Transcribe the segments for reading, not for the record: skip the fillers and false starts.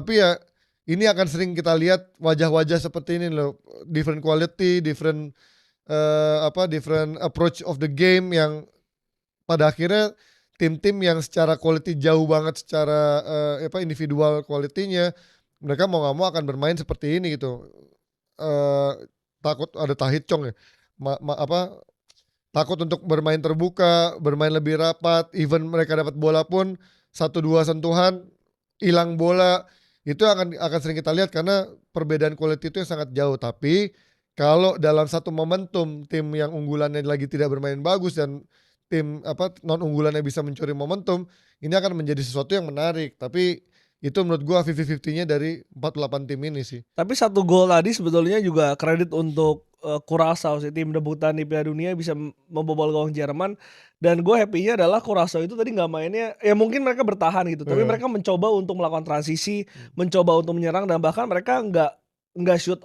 Tapi ya ini akan sering kita lihat wajah-wajah seperti ini loh, different quality, different approach of the game yang pada akhirnya tim-tim yang secara quality jauh banget secara individual quality-nya, mereka mau nggak mau akan bermain seperti ini gitu. Eh, Takut ada Tahith Chong ya, takut untuk bermain terbuka, bermain lebih rapat, even mereka dapat bola pun satu dua sentuhan hilang bola, itu akan sering kita lihat karena perbedaan quality itu yang sangat jauh. Tapi kalau dalam satu momentum tim yang unggulannya lagi tidak bermain bagus dan tim non unggulannya bisa mencuri momentum, ini akan menjadi sesuatu yang menarik. Tapi itu menurut gua 50-50-nya dari 48 tim ini sih. Tapi 1 gol tadi sebetulnya juga kredit untuk, Curaçao sih, tim debutan di Piala Dunia bisa membobol gawang Jerman, dan gue happy-nya adalah Curaçao itu tadi nggak mainnya ya mungkin mereka bertahan gitu, tapi Heeh. mereka mencoba untuk melakukan transisi, mencoba untuk menyerang dan bahkan mereka nggak shoot,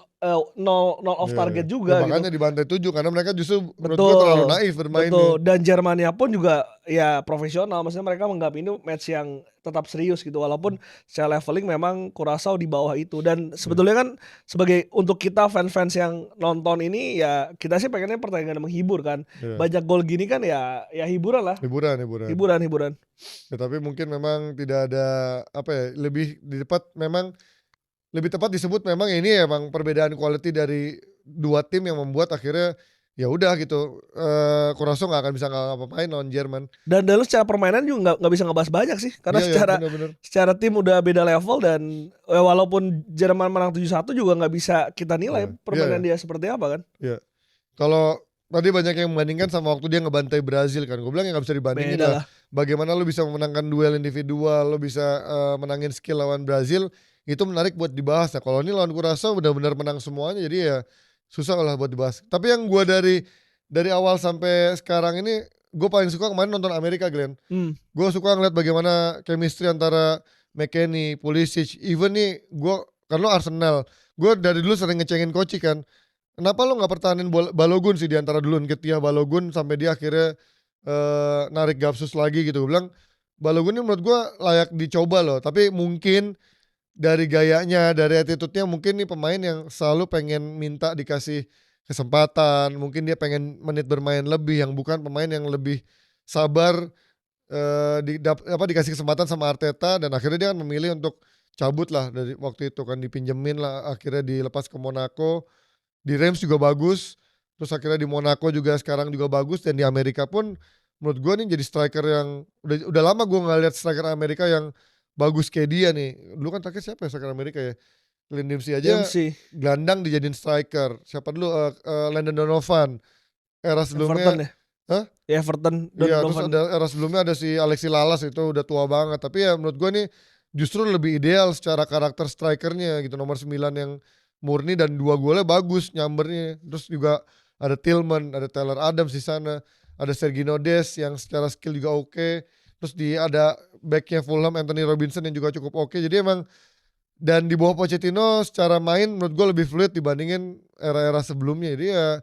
nol off Iya, iya. target Ya juga gitu. makanya dibantai 7 karena mereka justru menurut gua terlalu Betul, naif bermainnya. betul, dan Jermannya pun juga ya profesional, maksudnya mereka menganggap ini match yang tetap serius gitu, walaupun secara leveling memang Curaçao di bawah itu. Dan Iya, sebetulnya kan sebagai untuk kita fans-fans yang nonton ini ya kita sih pengennya pertandingan yang menghibur kan, iya. banyak gol gini kan ya hiburan lah, Hiburan, hiburan. hiburan. Ya tapi mungkin memang tidak ada lebih lebih tepat disebut memang ini emang perbedaan quality dari dua tim yang membuat akhirnya ya udah gitu, Curaçao nggak akan bisa ngapa-ngapain lawan Jerman. Dan lu secara permainan juga nggak bisa ngebahas banyak sih, karena Iya ya, secara bener-bener. secara tim udah beda level dan, walaupun Jerman menang 7-1 juga nggak bisa kita nilai Iya, iya ya, permainan dia seperti apa kan. iya. Kalau tadi banyak yang membandingkan sama waktu dia ngebantai Brazil kan, gue bilang ya nggak bisa dibandingin Beda lah. lah. Bagaimana lu bisa memenangkan duel individual, lu bisa menangin skill lawan Brazil, itu menarik buat dibahas. Nah kalau ini lawan Curaçao benar-benar menang semuanya, jadi ya susah lah buat dibahas. Tapi yang gue dari awal sampai sekarang ini, gue paling suka kemarin nonton Amerika, Glenn. Mmm. Gue suka ngeliat bagaimana chemistry antara McKennie, Pulisic, even nih gue kan lo Arsenal, gue dari dulu sering ngecengin Koci kan. Kenapa lo nggak pertahanin Balogun sih di antara dulu Nketiah Balogun sampai dia akhirnya narik Gapsus lagi gitu. Gue bilang Balogun ini menurut gue layak dicoba loh. Tapi mungkin dari gayanya, dari attitude-nya mungkin nih pemain yang selalu pengen minta dikasih kesempatan. Mungkin dia pengen menit bermain lebih yang bukan pemain yang lebih sabar dikasih kesempatan sama Arteta dan akhirnya dia kan memilih untuk cabut lah dari waktu itu kan dipinjemin lah akhirnya dilepas ke Monaco. Di Reims juga bagus, terus akhirnya di Monaco juga sekarang juga bagus dan di Amerika pun menurut gua nih jadi striker yang udah lama gua nggak lihat striker Amerika yang bagus kayak dia nih. Dulu kan terakhir siapa ya striker Amerika ya? Clint Dempsey aja Dempsey, gelandang dijadiin striker. Siapa dulu? Landon Donovan. Era Everton sebelumnya, ya? hah? Ya Everton, Iya, terus Donovan. ada era sebelumnya ada si Alexis Lalas itu udah tua banget. Tapi ya menurut gua nih justru lebih ideal secara karakter strikernya gitu. Nomor 9 yang murni dan 2 golnya bagus nyambernya. Terus juga ada Tillman, ada Tyler Adams di sana, ada Sergino Dest yang secara skill juga oke. Terus ada backnya Fulham Anthony Robinson yang juga cukup oke. Jadi emang dan di bawah Pochettino secara main menurut gua lebih fluid dibandingin era-era sebelumnya. Jadi ya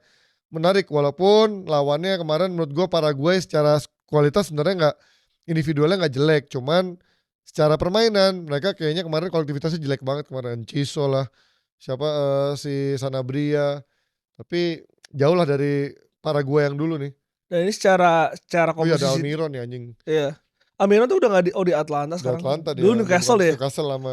menarik walaupun lawannya kemarin menurut gue Paraguay secara kualitas sebenarnya nggak individualnya nggak jelek, cuman secara permainan mereka kayaknya kemarin kolektivitasnya jelek banget kemarin. Ciso lah, siapa si Sanabria, tapi jauh lah dari Paraguay yang dulu nih. Dan ini secara secara Oh iya ada komposisi Almiron ya anjing, iya. Almiron tuh udah nggak di di Atlanta udah sekarang. Atlanta dia Dulu di Newcastle deh ya? Newcastle lama.